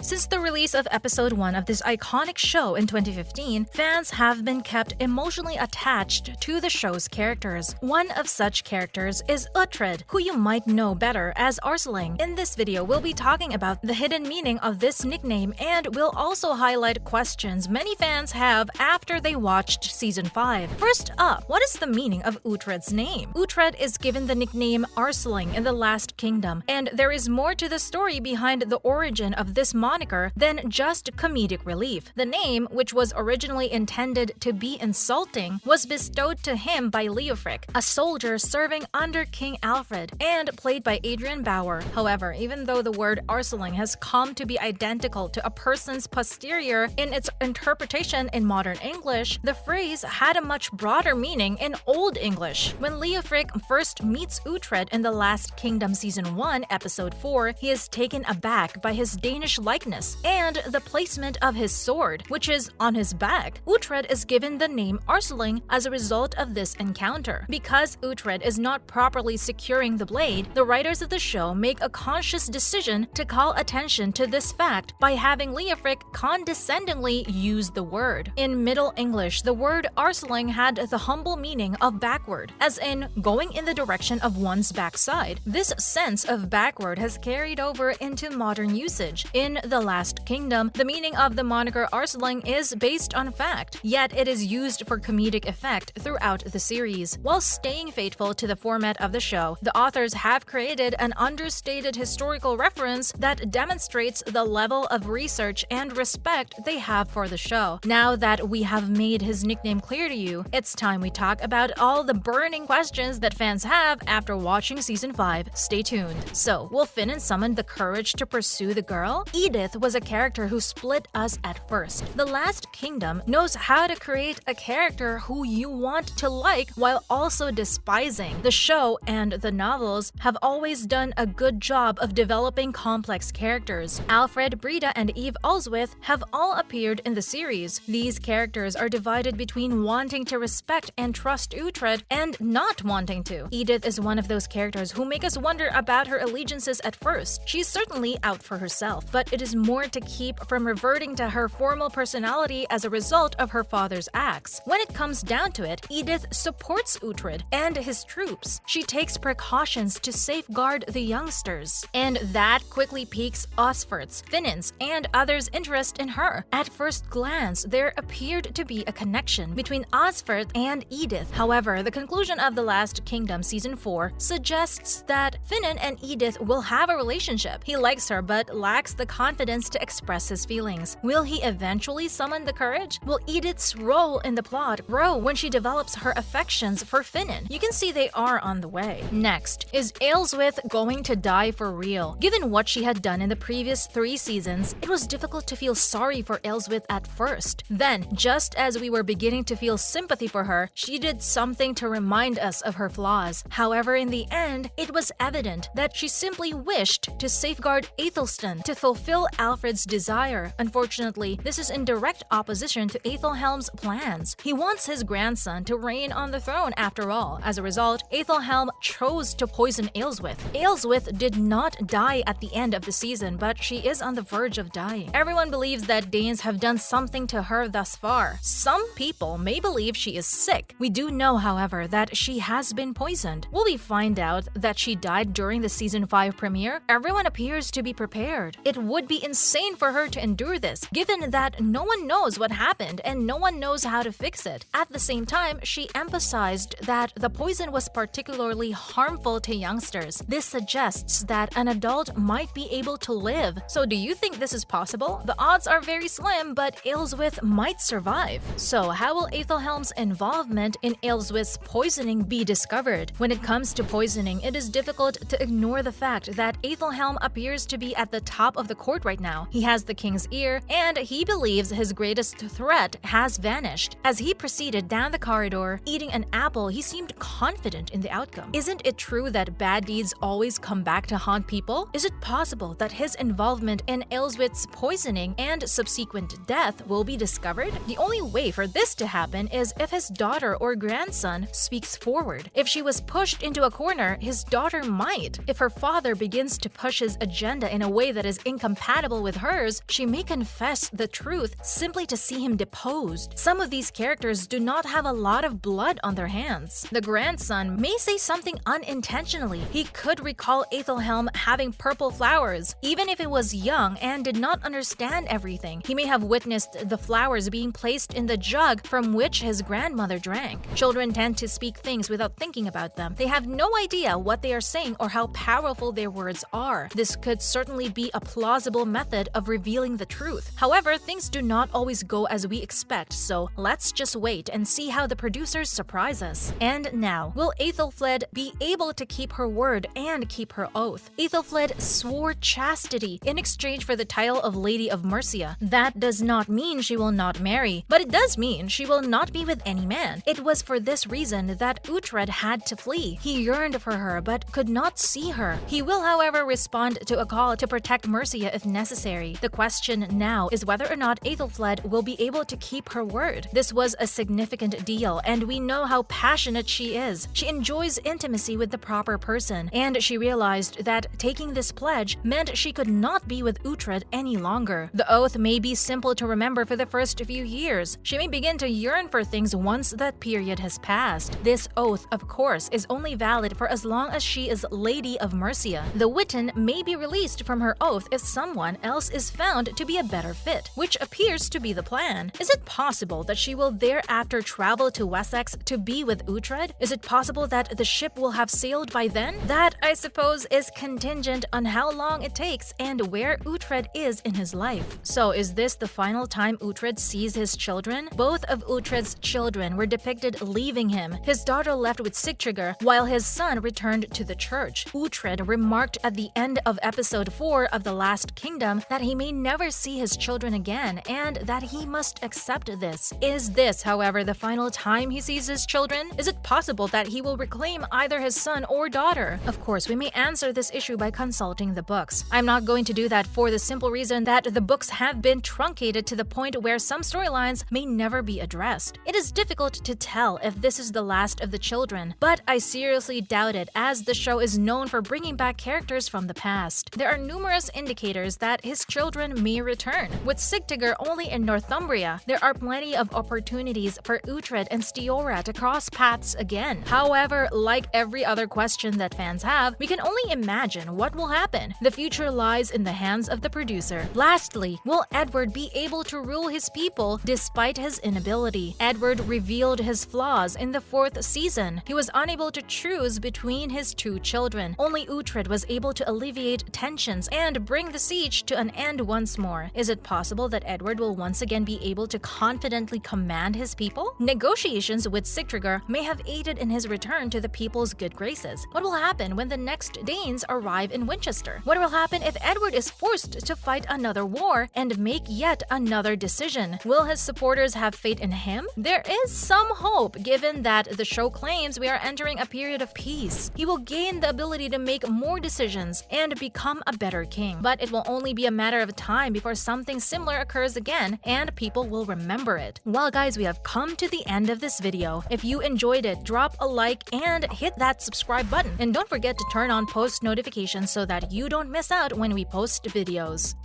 Since the release of episode 1 of this iconic show in 2015, fans have been kept emotionally attached to the show's characters. One of such characters is Uhtred, who you might know better as Arseling. In this video, we'll be talking about the hidden meaning of this nickname, and we'll also highlight questions many fans have after they watched Season 5. First up, what is the meaning of Uhtred's name? Uhtred is given the nickname Arseling in the Last Kingdom, and there is more to the story behind the origin of this moniker than just comedic relief. The name, which was originally intended to be insulting, was bestowed to him by Leofric, a soldier serving under King Alfred, and played by Adrian Bauer. However, even though the word Arseling has come to be identical to a person's posterior in its interpretation in modern English, the phrase had a much broader meaning in Old English. When Leofric first meets Uhtred in The Last Kingdom Season 1, Episode 4, he is taken aback by his Danish likeness and the placement of his sword, which is on his back. Uhtred is given the name Arseling as a result of this encounter. Because Uhtred is not properly securing the blade, the writers of the show make a conscious decision to call attention to this fact by having Leofric condescendingly use the word. In Middle English, the word Arseling had the humble meaning of backward, as in going in the direction of one's backside. This sense of backward has carried over into modern usage. In The Last Kingdom, the meaning of the moniker Arseling is based on fact, yet it is used for comedic effect throughout the series. While staying faithful to the format of the show, the authors have created an understated historical reference that demonstrates the level of research and respect they have for the show. Now that we have made his nickname clear to you, it's time we talk about all the burning questions that fans have after watching Season 5. Stay tuned. So, will Finan summon the courage to pursue the girl? Edith was a character who split us at first. The Last Kingdom knows how to create a character who you want to like while also despising. The show and the novels have always done a good job of developing complex characters. Alfred, Brida, and Eve Alswyth have all appeared in the series. These characters are divided between wanting to respect and trust Uhtred and not wanting to. Edith is one of those characters who make us wonder about her allegiances at first. She's certainly out for herself, but it is more to keep from reverting to her formal personality as a result of her father's acts. When it comes down to it, Edith supports Uhtred and his troops. She takes precautions to safeguard the youngsters, and that quickly piques Osfert's, Finan's, and others' interest in her. At first glance, there appeared to be a connection between Osfert and Edith. However, the conclusion of The Last Kingdom Season 4 suggests that Finan and Edith will have a relationship. He likes her but lacks the confidence to express his feelings. Will he eventually summon the courage? Will Edith's role in the plot grow when she develops her affections for Finan? You can see they are on the way. Next, is Aleswyth going to die for real? Given what she had done in the previous 3 seasons, it was difficult to feel sorry for Aleswyth at first. Then, just as we were beginning to feel sympathy for her, she did something to remind us of her flaws. However, in the end, it was evident that she simply wished to safeguard Aethelstan to fulfill Alfred's desire. Unfortunately, this is in direct opposition to Aethelhelm's plans. He wants his grandson to reign on the throne after all. As a result, Aethelhelm chose to poison Aleswyth. Aleswyth did not die at the end of the season, but she is on the verge of dying. Everyone believes that Danes have done something to her thus far. Some people may believe she is sick. We do know, however, that she has been poisoned. Will we find out that she died during the Season 5 premiere? Everyone appears to be prepared. It would be insane for her to endure this, given that no one knows what happened and no one knows how to fix it. At the same time, she emphasized that the poison was particularly harmful to youngsters. This suggests that an adult might be able to live. So do you think this is possible? The odds are very slim, but Aleswyth might survive. So how will Aethelhelm's involvement in Aleswyth's poisoning be discovered? When it comes to poisoning, it is difficult to ignore the fact that Aethelhelm appears to be at the top of the court right now. He has the king's ear, and he believes his greatest threat has vanished. As he proceeded down the corridor, eating an apple, he seemed confident in the outcome. Isn't it true that bad deeds always come back to haunt people? Is it possible that his involvement in Aleswyth's poisoning and subsequent death will be discovered? The only way for this to happen is if his daughter or grandson speaks forward. If she was pushed into a corner, his daughter might. If her father begins to push his agenda in a way that is incompatible with hers, she may confess the truth simply to see him deposed. Some of these characters do not have a lot of blood on their hands. The grandson may say something unintentionally. He could recall Aethelhelm having purple flowers, even if it was young and did not understand everything. He may have witnessed the flowers being placed in the jug from which his grandmother drank. Children tend to speak things without thinking about them. They have no idea what they are saying or how powerful their words are. This could certainly be a plausible method of revealing the truth. However, things do not always go as we expect, so let's just wait and see how the producers surprise us. And now, will Aethelflaed be able to keep her word and keep her oath? Aethelflaed swore chastity in exchange for the title of Lady of Mercia. That does not mean she will not marry, but it does mean she will not be with any man. It was for this reason that Uhtred had to flee. He yearned for her but could not see her. He will, however, respond to a call to protect Mercia if necessary. The question now is whether or not Aethelflaed will be able to keep her word. This was a significant deal, and we know how passionate she is. She enjoys intimacy with the proper person, and she realized that taking this pledge meant she could not be with Uhtred any longer. The oath may be simple to remember for the first few years. She may begin to yearn for things once that period has passed. This oath, of course, is only valid for as long as she is Lady of Mercia. The Witan may be released from her oath if someone else is found to be a better fit, which appears to be the plan. Is it possible that she will thereafter travel to Wessex to be with Uhtred? Is it possible that the ship will have sailed by then? That, I suppose, is contingent on how long it takes and where Uhtred is in his life. So is this the final time Uhtred sees his children? Both of Uhtred's children were depicted leaving him. His daughter left with Sigtryggr, while his son returned to the church. Uhtred remarked at the end of episode 4 of The Last Kingdom that he may never see his children again and that he must accept this. Is this, however, the final time he sees his children? Is it possible that he will reclaim either his son or daughter? Of course, we may answer this issue by consulting the books. I'm not going to do that for the simple reason that the books have been truncated to the point where some storylines may never be addressed. It is difficult to tell if this is the last of the children, but I seriously doubt it, as the show is known for bringing back characters from the past. There are numerous indicators that his children may return. With Sigtryggr only in Northumbria, there are plenty of opportunities for Uhtred and Stiorra to cross paths again. However, like every other question that fans have, we can only imagine what will happen. The future lies in the hands of the producer. Lastly, will Edward be able to rule his people despite his inability? Edward revealed his flaws in the 4th season. He was unable to choose between his two children. Only Uhtred was able to alleviate tensions and bring the siege to an end once more. Is it possible that Edward will once again be able to confidently command his people? Negotiations with Sigtryggr may have aided in his return to the people's good graces. What will happen when the next Danes arrive in Winchester? What will happen if Edward is forced to fight another war and make yet another decision? Will his supporters have faith in him? There is some hope, given that the show claims we are entering a period of peace. He will gain the ability to make more decisions and become a better king. But it will only be a matter of time before something similar occurs again and people will remember it. Well guys, we have come to the end of this video. If you enjoyed it, drop a like and hit that subscribe button. And don't forget to turn on post notifications so that you don't miss out when we post videos.